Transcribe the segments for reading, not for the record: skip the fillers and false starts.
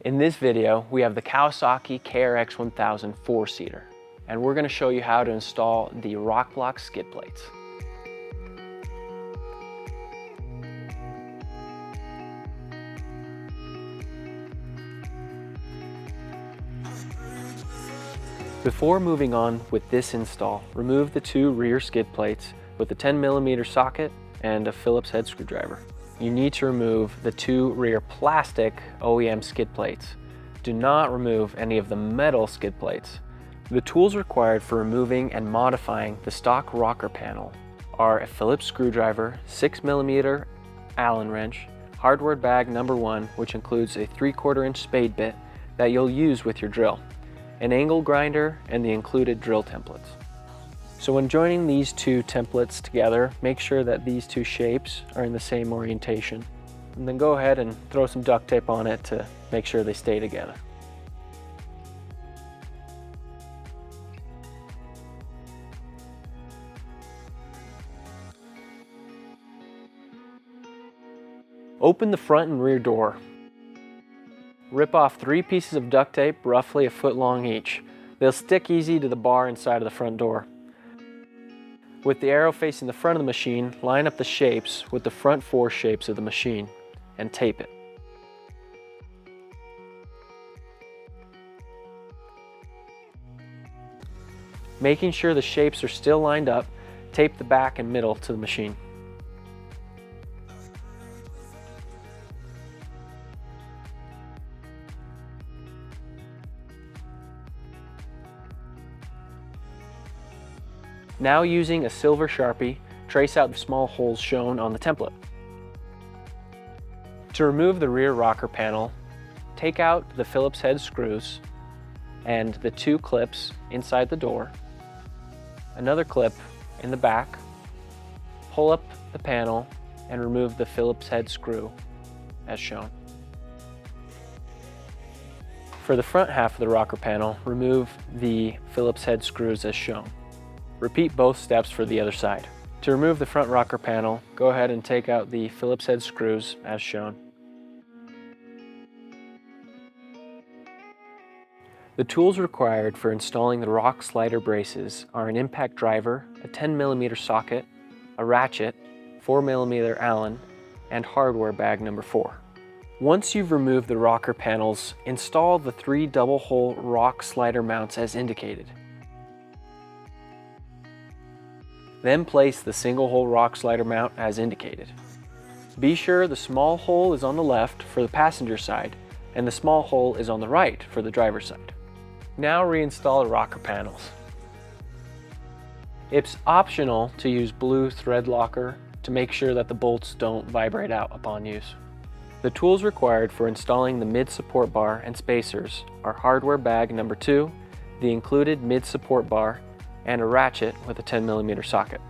In this video, we have the Kawasaki KRX 1000 4-seater, and we're going to show you how to install the Rokblokz skid plates. Before moving on with this install, remove the two rear skid plates with a 10mm socket and a Phillips head screwdriver. You need to remove the two rear plastic OEM skid plates. Do not remove any of the metal skid plates. The tools required for removing and modifying the stock rocker panel are a Phillips screwdriver, 6mm Allen wrench, hardware bag number 1, which includes a 3/4 inch spade bit that you'll use with your drill, an angle grinder, and the included drill templates. So when joining these two templates together, make sure that these two shapes are in the same orientation. And then go ahead and throw some duct tape on it to make sure they stay together. Open the front and rear door. Rip off 3 pieces of duct tape, roughly a foot long each. They'll stick easy to the bar inside of the front door. With the arrow facing the front of the machine, line up the shapes with the front 4 shapes of the machine and tape it. Making sure the shapes are still lined up, tape the back and middle to the machine. Now, using a silver Sharpie, trace out the small holes shown on the template. To remove the rear rocker panel, take out the Phillips head screws and the 2 clips inside the door, another clip in the back, pull up the panel and remove the Phillips head screw as shown. For the front half of the rocker panel, remove the Phillips head screws as shown. Repeat both steps for the other side. To remove the front rocker panel, go ahead and take out the Phillips head screws as shown. The tools required for installing the rock slider braces are an impact driver, a 10mm socket, a ratchet, 4mm Allen, and hardware bag number 4. Once you've removed the rocker panels, install the 3 double-hole rock slider mounts as indicated. Then place the single-hole rock slider mount as indicated. Be sure the small hole is on the left for the passenger side and the small hole is on the right for the driver's side. Now reinstall the rocker panels. It's optional to use blue thread locker to make sure that the bolts don't vibrate out upon use. The tools required for installing the mid-support bar and spacers are hardware bag number 2, the included mid-support bar, and a ratchet with a 10mm socket.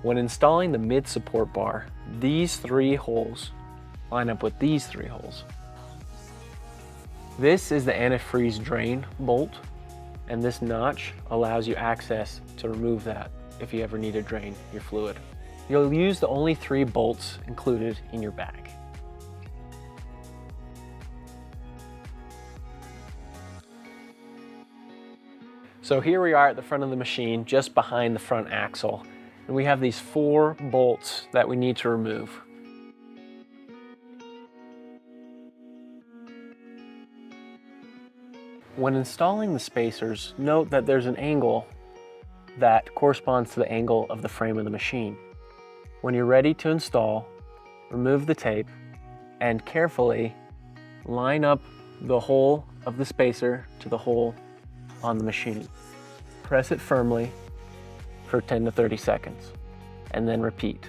When installing the mid-support bar, these 3 holes line up with these 3 holes. This is the antifreeze drain bolt, and this notch allows you access to remove that if you ever need to drain your fluid. You'll use the only 3 bolts included in your bag. So here we are at the front of the machine, just behind the front axle, and we have these 4 bolts that we need to remove. When installing the spacers, note that there's an angle that corresponds to the angle of the frame of the machine. When you're ready to install, remove the tape and carefully line up the hole of the spacer to the hole on the machine. Press it firmly for 10 to 30 seconds and then repeat.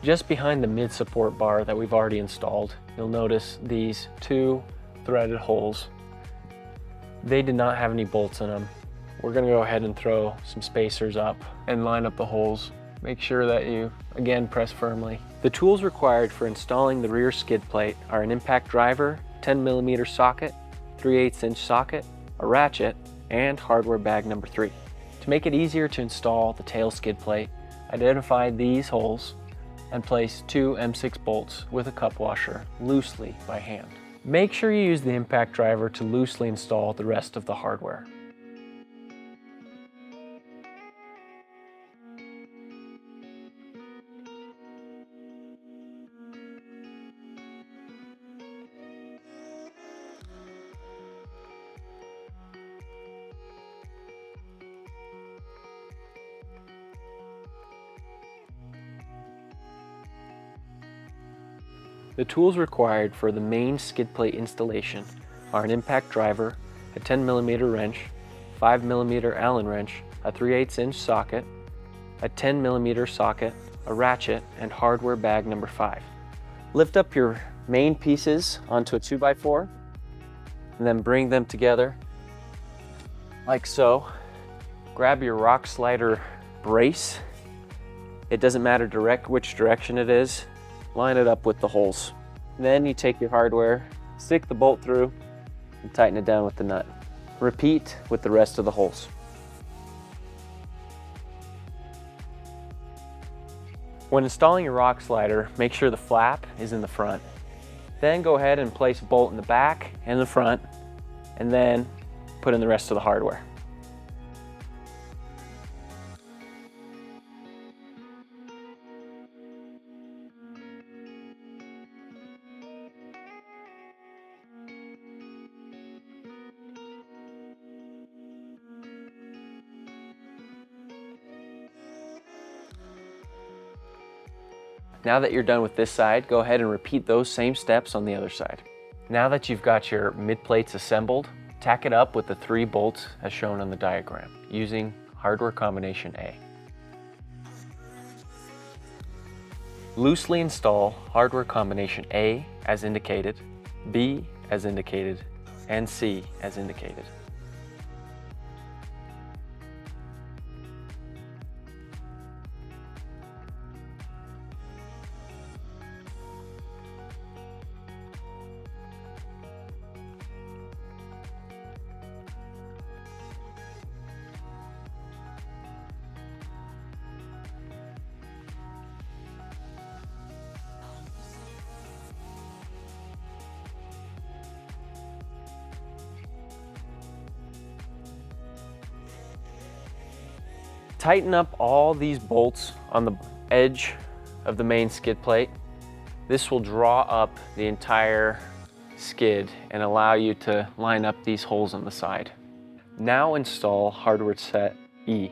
Just behind the mid-support bar that we've already installed, you'll notice these 2 threaded holes. They did not have any bolts in them. We're going to go ahead and throw some spacers up and line up the holes. Make sure that you, again, press firmly. The tools required for installing the rear skid plate are an impact driver, 10mm socket, 3/8 inch socket, a ratchet, and hardware bag number 3. To make it easier to install the tail skid plate, identify these holes and place 2 M6 bolts with a cup washer loosely by hand. Make sure you use the impact driver to loosely install the rest of the hardware. The tools required for the main skid plate installation are an impact driver, a 10mm wrench, 5mm Allen wrench, a 3/8" socket, a 10mm socket, a ratchet, and hardware bag number 5. Lift up your main pieces onto a 2x4 and then bring them together like so. Grab your rock slider brace. It doesn't matter which direction it is. Line it up with the holes. Then you take your hardware, stick the bolt through, and tighten it down with the nut. Repeat with the rest of the holes. When installing your rock slider, make sure the flap is in the front. Then go ahead and place a bolt in the back and the front, and then put in the rest of the hardware. Now that you're done with this side, go ahead and repeat those same steps on the other side. Now that you've got your mid plates assembled, tack it up with the 3 bolts as shown on the diagram, using hardware combination A. Loosely install hardware combination A as indicated, B as indicated, and C as indicated. Tighten up all these bolts on the edge of the main skid plate. This will draw up the entire skid and allow you to line up these holes on the side. Now install hardware set E.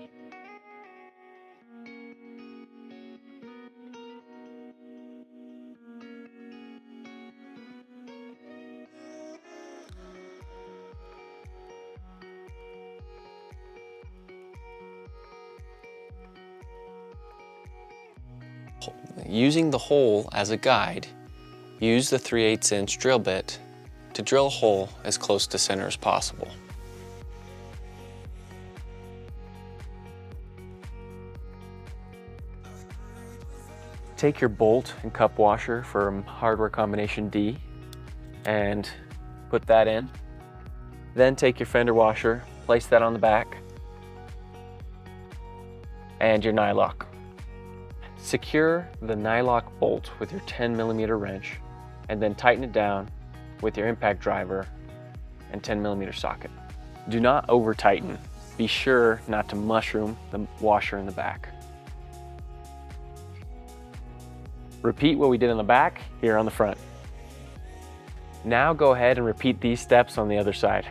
Using the hole as a guide, use the 3/8" drill bit to drill a hole as close to center as possible. Take your bolt and cup washer from hardware combination D and put that in. Then take your fender washer, place that on the back, and your nylock. Secure the nylock bolt with your 10mm wrench and then tighten it down with your impact driver and 10mm socket. Do not over tighten. Be sure not to mushroom the washer in the back. Repeat what we did on the back here on the front. Now go ahead and repeat these steps on the other side.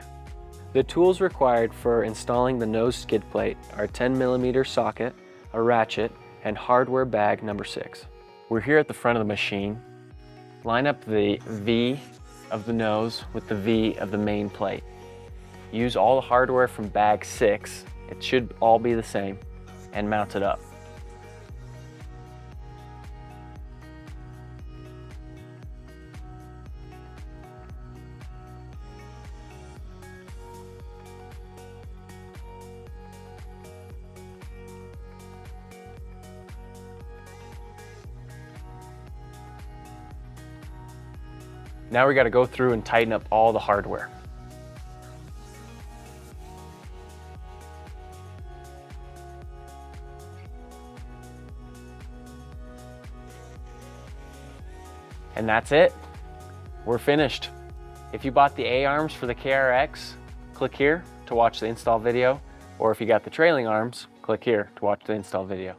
The tools required for installing the nose skid plate are a 10mm socket, a ratchet, and hardware bag number 6. We're here at the front of the machine. Line up the V of the nose with the V of the main plate. Use all the hardware from bag 6, it should all be the same, and mount it up. Now we got to go through and tighten up all the hardware. And that's it. We're finished. If you bought the A-arms for the KRX, click here to watch the install video. Or if you got the trailing arms, click here to watch the install video.